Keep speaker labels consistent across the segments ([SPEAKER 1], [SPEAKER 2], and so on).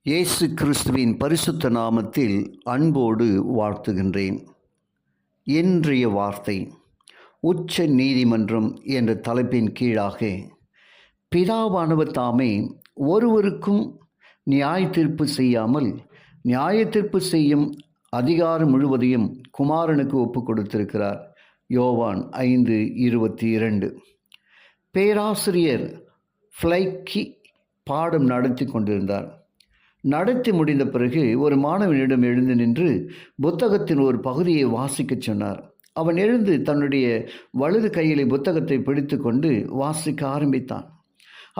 [SPEAKER 1] இயேசு கிறிஸ்துவின் பரிசுத்த நாமத்தில் அன்போடு வாழ்த்துகின்றேன். இன்றைய வார்த்தை உச்ச நீதிமன்றம் என்ற தலைப்பின் கீழாக பிதாவானவர் தாமே ஒருவருக்கும் நியாய தீர்ப்பு செய்யாமல் நியாய தீர்ப்பு செய்யும் அதிகாரம் முழுவதையும் குமாரனுக்கு ஒப்பு கொடுத்திருக்கிறார். யோவான் 5:22. பேராசிரியர் ஃப்ளைக்கி பாடம் நடத்தி கொண்டிருந்தார். நடத்தி முடிந்த பிறகு ஒரு மாணவனிடம் எழுந்து நின்று புத்தகத்தின் ஒரு பகுதியை வாசிக்கச் சொன்னார். அவன் எழுந்து தன்னுடைய வலது கையிலே புத்தகத்தை பிடித்து கொண்டு வாசிக்க ஆரம்பித்தான்.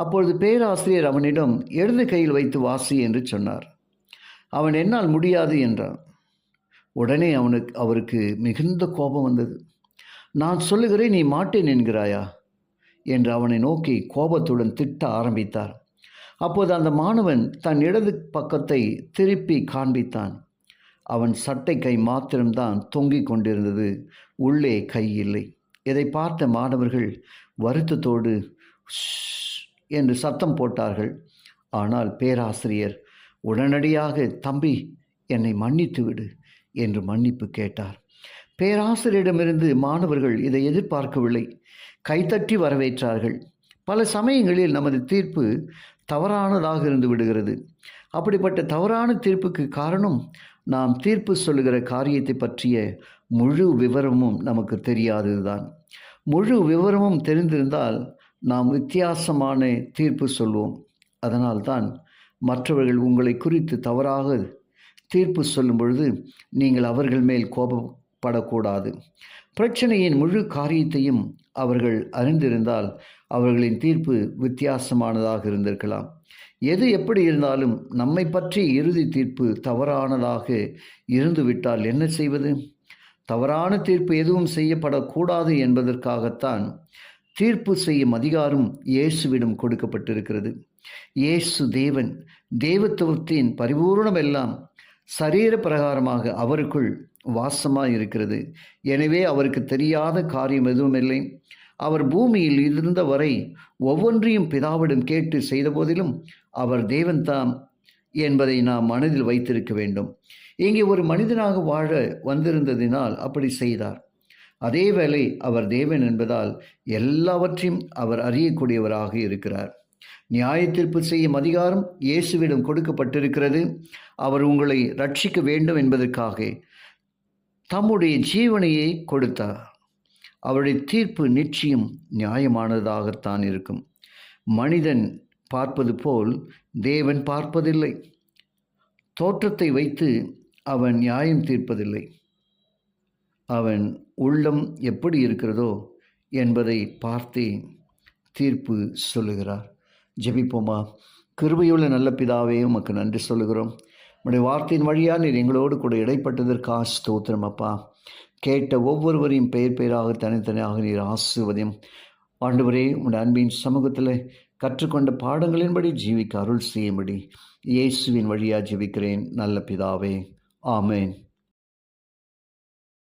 [SPEAKER 1] அப்பொழுது பேராசிரியர் அவனிடம் இடது கையில் வைத்து வாசி என்று சொன்னார். அவன் என்னால் முடியாது என்றான். உடனே அவருக்கு மிகுந்த கோபம் வந்தது. நான் சொல்லுகிறேன், நீ மாட்டேன் என்கிறாயா என்று அவனை நோக்கி கோபத்துடன் திட்ட ஆரம்பித்தார். அப்போது அந்த மாணவன் தன் இடது பக்கத்தை திருப்பி காண்பித்தான். அவன் சட்டை கை மாத்திரம்தான் தொங்கிக் கொண்டிருந்தது, உள்ளே கை இல்லை. இதை பார்த்த மாணவர்கள் வருத்தத்தோடு என்று சத்தம் போட்டார்கள். ஆனால் பேராசிரியர் உடனடியாக, தம்பி, என்னை மன்னித்து விடு என்று மன்னிப்பு கேட்டார். பேராசிரியரிடமிருந்து மாணவர்கள் இதை எதிர்பார்க்கவில்லை, கைத்தட்டி வரவேற்றார்கள். பல சமயங்களில் நமது தீர்ப்பு தவறானதாக இருந்து விடுகிறது. அப்படிப்பட்ட தவறான தீர்ப்புக்கு காரணம் நாம் தீர்ப்பு சொல்லுகிற காரியத்தை பற்றிய முழு விவரமும் நமக்கு தெரியாததுதான். முழு விவரமும் தெரிந்திருந்தால் நாம் வித்தியாசமான தீர்ப்பு சொல்வோம். அதனால்தான் மற்றவர்கள் உங்களை குறித்து தவறாக தீர்ப்பு சொல்லும் பொழுது நீங்கள் அவர்கள் மேல் கோபப்படக்கூடாது. பிரச்சனையின் முழு காரியத்தையும் அவர்கள் அறிந்திருந்தால் அவர்களின் தீர்ப்பு வித்தியாசமானதாக இருந்திருக்கலாம். எது எப்படி இருந்தாலும் நம்மை பற்றி இறுதி தீர்ப்பு தவறானதாக இருந்துவிட்டால் என்ன செய்வது? தவறான தீர்ப்பு எதுவும் செய்யப்படக்கூடாது என்பதற்காகத்தான் தீர்ப்பு செய்யும் அதிகாரம் இயேசுவிடம் கொடுக்கப்பட்டிருக்கிறது. இயேசு தேவன், தேவத்துவத்தின் பரிபூர்ணம் எல்லாம் சரீர பிரகாரமாக அவருக்குள் வாசமாக இருக்கிறது. எனவே அவருக்கு தெரியாத காரியம் எதுவும் இல்லை. அவர் பூமியில் இருந்த வரை ஒவ்வொன்றையும் பிதாவிடம் கேட்டு செய்த போதிலும் அவர் தேவன்தாம் என்பதை நாம் மனதில் வைத்திருக்க வேண்டும். இங்கே ஒரு மனிதனாக வாழ வந்திருந்ததினால் அப்படி செய்தார். அதேவேளை அவர் தேவன் என்பதால் எல்லாவற்றையும் அவர் அறியக்கூடியவராக இருக்கிறார். நியாய தீர்ப்பு செய்யும் அதிகாரம் இயேசுவிடம் கொடுக்கப்பட்டிருக்கிறது. அவர் உங்களை ரட்சிக்க வேண்டும் என்பதற்காக தம்முடைய ஜீவனையை கொடுத்தார். அவருடைய தீர்ப்பு நிச்சயம் நியாயமானதாகத்தான் இருக்கும். மனிதன் பார்ப்பது போல் தேவன் பார்ப்பதில்லை. தோற்றத்தை வைத்து அவன் நியாயம் தீர்ப்பதில்லை. அவன் உள்ளம் எப்படி இருக்கிறதோ என்பதை பார்த்தே தீர்ப்பு சொல்லுகிறார். ஜெபிப்போமா. கிருபையுள்ள நல்ல பிதாவே, உமக்கு நன்றி சொல்லுகிறோம். உம்முடைய வார்த்தையின் வழியாக நீர் எங்களோடு கூட இடைப்பட்டதற்காக ஸ்தோத்திரம் அப்பா. கேட்ட ஒவ்வொருவரையும் பெயர் பெயராக தனித்தனியாக நீர் ஆசீர்வதியும். ஆண்டவரே, உம்முடைய அன்பின் சமூகத்தில் கற்றுக்கொண்ட பாடங்களின்படி ஜீவிக்க அருள் செய்யும்படி இயேசுவின் வழியாக ஜெபிக்கிறேன் நல்ல பிதாவே. ஆமென்.